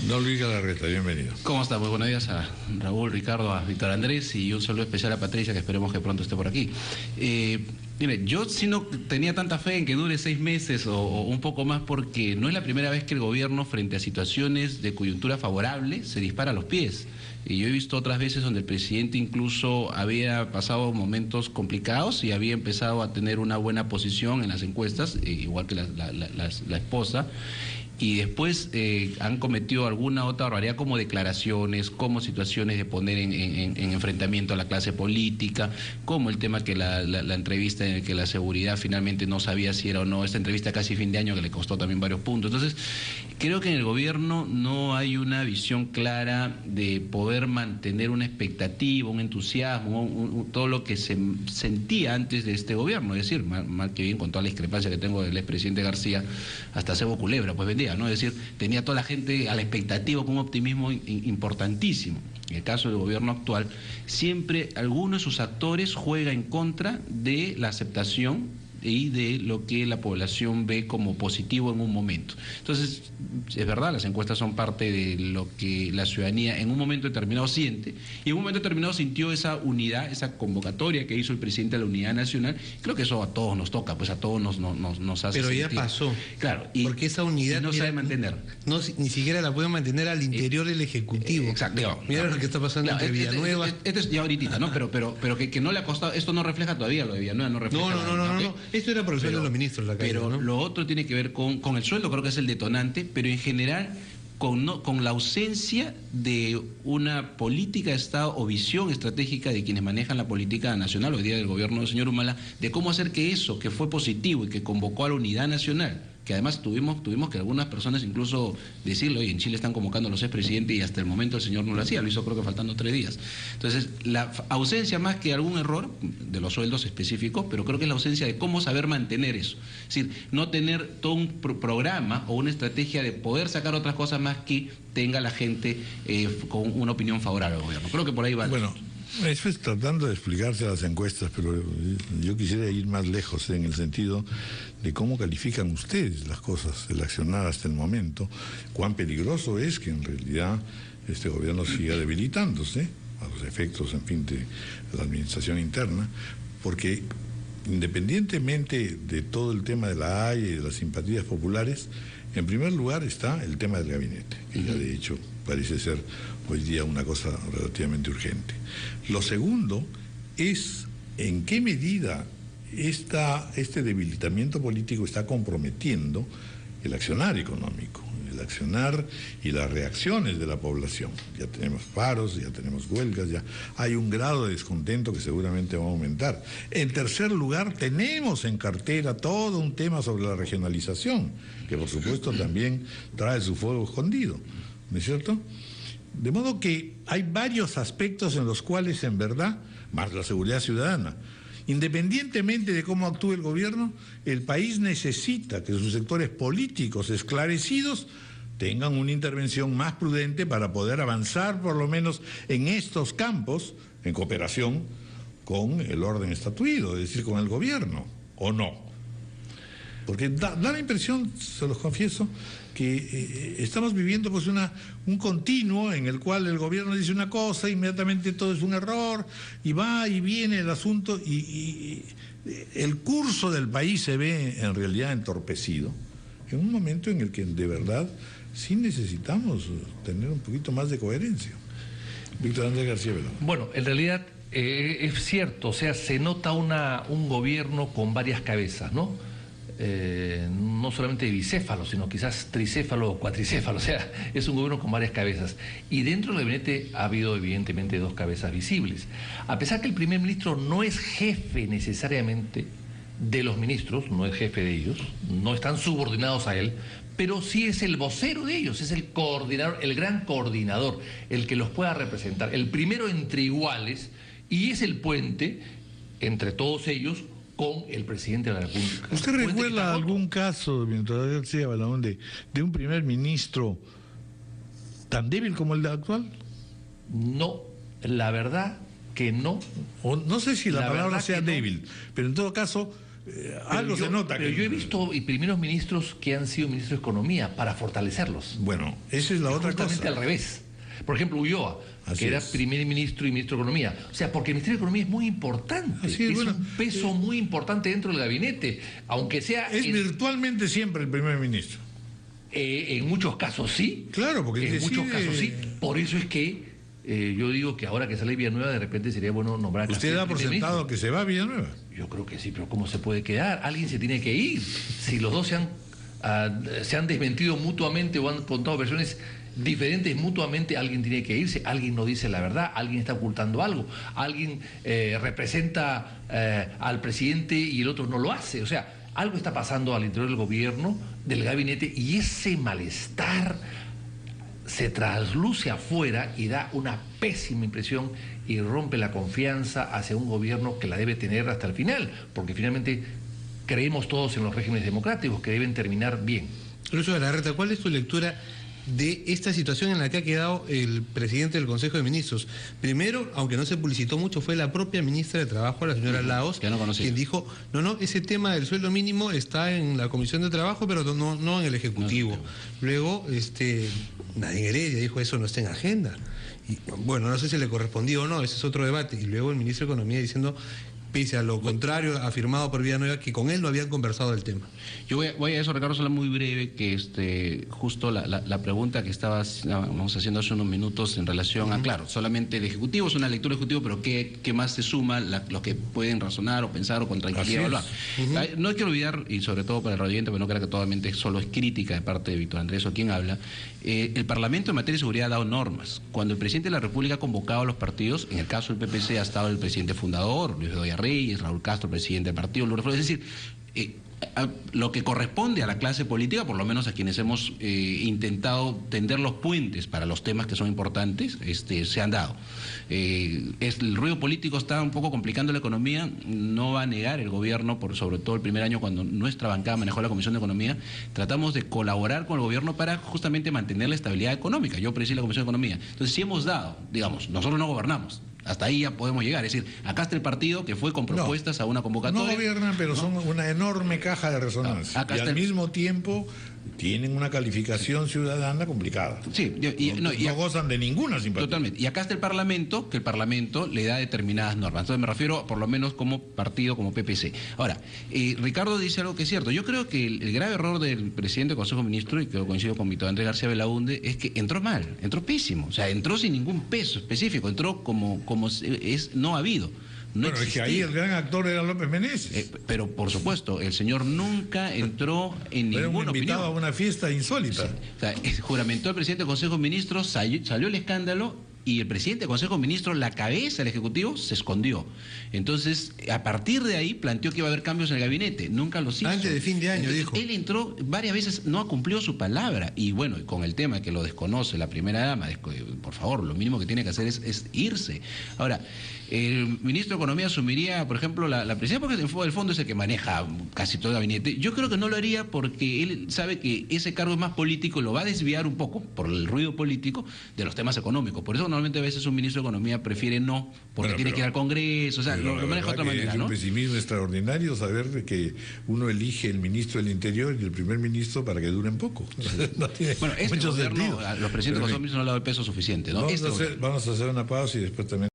Don Luis Galarreta, bienvenido. ¿Cómo está? Muy buenos días a Raúl, Ricardo, a Víctor Andrés y un saludo especial a Patricia, que esperemos que pronto esté por aquí. Mire, yo sí no tenía tanta fe en que dure 6 meses o un poco más, porque no es la primera vez que el gobierno, frente a situaciones de coyuntura favorable, se dispara a los pies. Y yo he visto otras veces donde el presidente incluso había pasado momentos complicados y había empezado a tener una buena posición en las encuestas, igual que la esposa. Y después han cometido alguna otra barbaridad, como declaraciones, como situaciones de poner en enfrentamiento a la clase política, como el tema que la entrevista en el que la seguridad finalmente no sabía si era o no, esta entrevista casi fin de año que le costó también varios puntos. Entonces, creo que en el gobierno no hay una visión clara de poder mantener una expectativa, un entusiasmo, todo lo que se sentía antes de este gobierno. Es decir, mal que bien, con toda la discrepancia que tengo del expresidente García, hasta Cebo Culebra, pues vendía, ¿no? Es decir, tenía toda la gente a la expectativa con un optimismo importantísimo. En el caso del gobierno actual, siempre alguno de sus actores juega en contra de la aceptación y de lo que la población ve como positivo en un momento. Entonces, es verdad, las encuestas son parte de lo que la ciudadanía en un momento determinado siente, y en un momento determinado sintió esa unidad, esa convocatoria que hizo el presidente de la Unidad Nacional. Creo que eso a todos nos toca, pues a todos nos hace Pero sentir. ya pasó. Claro, porque esa unidad no sabe mantener. Ni siquiera la puede mantener al interior del Ejecutivo. Exacto. Mira lo que está pasando entre Villanueva. Este es ya ahorita, ¿no? Pero que no le ha costado, esto no refleja todavía lo de Villanueva, no refleja. No. Esto era por el sueldo de los ministros de la calle, pero ¿no? Lo otro tiene que ver con el sueldo, creo que es el detonante, pero en general con la ausencia de una política de Estado o visión estratégica de quienes manejan la política nacional, hoy día del gobierno del señor Humala, de cómo hacer que eso, que fue positivo y que convocó a la unidad nacional, que además tuvimos que algunas personas incluso decirlo, oye, en Chile están convocando a los expresidentes, y hasta el momento el señor no lo hacía, lo hizo creo que faltando 3 días. Entonces, la ausencia, más que algún error de los sueldos específicos, pero creo que es la ausencia de cómo saber mantener eso. Es decir, no tener todo un programa o una estrategia de poder sacar otras cosas más que tenga la gente con una opinión favorable al gobierno. Creo que por ahí va. Bueno, eso es tratando de explicarse las encuestas, pero yo quisiera ir más lejos en el sentido de cómo califican ustedes las cosas, el accionar hasta el momento, cuán peligroso es que en realidad este gobierno siga debilitándose a los efectos, en fin, de la administración interna, porque independientemente de todo el tema de la Haya y de las simpatías populares, en primer lugar está el tema del gabinete, que ya de hecho parece ser hoy día una cosa relativamente urgente. Lo segundo es en qué medida este debilitamiento político está comprometiendo el accionar económico, el accionar y las reacciones de la población. Ya tenemos paros, ya tenemos huelgas, ya hay un grado de descontento que seguramente va a aumentar. En tercer lugar, tenemos en cartera todo un tema sobre la regionalización, que por supuesto también trae su fuego escondido, ¿no es cierto? De modo que hay varios aspectos en los cuales, en verdad, más la seguridad ciudadana, independientemente de cómo actúe el gobierno, el país necesita que sus sectores políticos esclarecidos tengan una intervención más prudente para poder avanzar por lo menos en estos campos en cooperación con el orden estatuido, es decir, con el gobierno, ¿o no? Porque da la impresión, se los confieso, que estamos viviendo pues un continuo en el cual el gobierno dice una cosa, inmediatamente todo es un error, y va y viene el asunto, y el curso del país se ve en realidad entorpecido, en un momento en el que de verdad sí necesitamos tener un poquito más de coherencia. Víctor Andrés García Veloz. Bueno, en realidad es cierto, o sea, se nota un gobierno con varias cabezas, ¿no? No solamente bicéfalo, sino quizás tricéfalo o cuatricéfalo, o sea, es un gobierno con varias cabezas. Y dentro del gabinete ha habido evidentemente 2 cabezas visibles. A pesar que el primer ministro no es jefe necesariamente de los ministros, no es jefe de ellos, no están subordinados a él, pero sí es el vocero de ellos, es el coordinador, el gran coordinador, el que los pueda representar, el primero entre iguales, y es el puente entre todos ellos con el presidente de la República. ¿Usted recuerda algún caso, mientras García Balagón, de un primer ministro tan débil como el actual? No, la verdad que no. O no sé si la palabra sea no. débil, pero en todo caso algo se nota. Pero yo he visto primeros ministros que han sido ministros de Economía para fortalecerlos. Bueno, esa es la otra cosa. Justamente al revés. Por ejemplo, Ulloa, Así que era es. primer ministro y ministro de Economía. O sea, porque el Ministerio de Economía es muy importante. Así es, bueno, un peso muy importante dentro del gabinete, aunque sea... Es virtualmente siempre el primer ministro. En muchos casos sí. Claro, porque él en muchos decide- casos sí. Por eso es que yo digo que ahora que sale Villanueva, de repente sería bueno nombrar a ¿Usted Castillo da por primer sentado ministro. que se va a Villanueva? Yo creo que sí, pero ¿cómo se puede quedar? Alguien se tiene que ir. Si los dos se han desmentido mutuamente o han contado versiones diferentes mutuamente, alguien tiene que irse, alguien no dice la verdad, alguien está ocultando algo, alguien representa al presidente y el otro no lo hace. O sea, algo está pasando al interior del gobierno, del gabinete, y ese malestar se trasluce afuera y da una pésima impresión y rompe la confianza hacia un gobierno que la debe tener hasta el final, porque finalmente creemos todos en los regímenes democráticos que deben terminar bien. Lucho Galarreta, ¿cuál es tu lectura de esta situación en la que ha quedado el presidente del Consejo de Ministros? Primero, aunque no se publicitó mucho, fue la propia ministra de Trabajo, la señora Laos, que no conocía, quien dijo, no, ese tema del sueldo mínimo está en la Comisión de Trabajo, pero no en el Ejecutivo. Luego, Nadine Heredia dijo, eso no está en agenda. Y, bueno, no sé si le correspondió o no, ese es otro debate. Y luego el ministro de Economía diciendo, pese a lo contrario, afirmado por Villanueva, que con él no habían conversado del tema. Yo voy a eso, Ricardo, solo muy breve, que justo la pregunta que estabas haciendo hace unos minutos en relación a, claro, solamente el Ejecutivo, es una lectura ejecutiva, pero ¿qué más se suma los que pueden razonar o pensar o con tranquilidad evaluar? No hay que olvidar, y sobre todo para el radioyente, pero no creo que totalmente solo es crítica de parte de Víctor Andrés o quien habla, el Parlamento en materia de seguridad ha dado normas. Cuando el presidente de la República ha convocado a los partidos, en el caso del PPC ha estado el presidente fundador, Luis Bedoya Reyes, Raúl Castro, presidente del partido, Lourdes Flores, es decir, lo que corresponde a la clase política, por lo menos a quienes hemos intentado tender los puentes para los temas que son importantes, se han dado. El ruido político está un poco complicando la economía, no va a negar el gobierno, sobre todo el primer año cuando nuestra bancada manejó la Comisión de Economía, tratamos de colaborar con el gobierno para justamente mantener la estabilidad económica. Yo presidí la Comisión de Economía. Entonces sí hemos dado, digamos, nosotros no gobernamos. Hasta ahí ya podemos llegar. Es decir, acá está el partido que fue con propuestas a una convocatoria. No gobiernan, pero son una enorme caja de resonancia. Acá Y está al mismo tiempo tienen una calificación ciudadana complicada. Sí, no gozan de ninguna simpatía. Totalmente. Y acá está el Parlamento, que el Parlamento le da determinadas normas. Entonces me refiero por lo menos como partido, como PPC. Ahora, Ricardo dice algo que es cierto. Yo creo que el grave error del presidente del Consejo de Ministros, y que lo coincido con Víctor Andrés García Belaúnde, es que entró mal, entró pésimo. O sea, entró sin ningún peso específico, entró como no ha habido. No bueno, es que ahí el gran actor era López Meneses. Pero por supuesto, el señor nunca entró en ninguna opinión. Era un invitado a una fiesta insólita. Sí. O sea, juramentó el presidente del Consejo de Ministros, salió el escándalo y el presidente del Consejo de Ministros, la cabeza del Ejecutivo, se escondió. Entonces, a partir de ahí planteó que iba a haber cambios en el gabinete. Nunca los hizo. Antes de fin de año, dijo. Él entró varias veces, no cumplió su palabra. Y bueno, con el tema que lo desconoce la primera dama, por favor, lo mínimo que tiene que hacer es irse. Ahora, el ministro de Economía asumiría, por ejemplo, la presidencia, porque el fondo es el que maneja casi todo el gabinete. Yo creo que no lo haría porque él sabe que ese cargo es más político y lo va a desviar un poco, por el ruido político, de los temas económicos. Por eso normalmente a veces un ministro de Economía prefiere no, porque tiene que ir al Congreso, o sea, lo maneja de otra manera, es ¿no? un pesimismo extraordinario saber que uno elige el ministro del Interior y el primer ministro para que duren poco. No tiene Bueno, mucho gobierno, sentido. los presidentes de Consejo de Ministros no han dado el peso suficiente, ¿no? Vamos a hacer una pausa y después también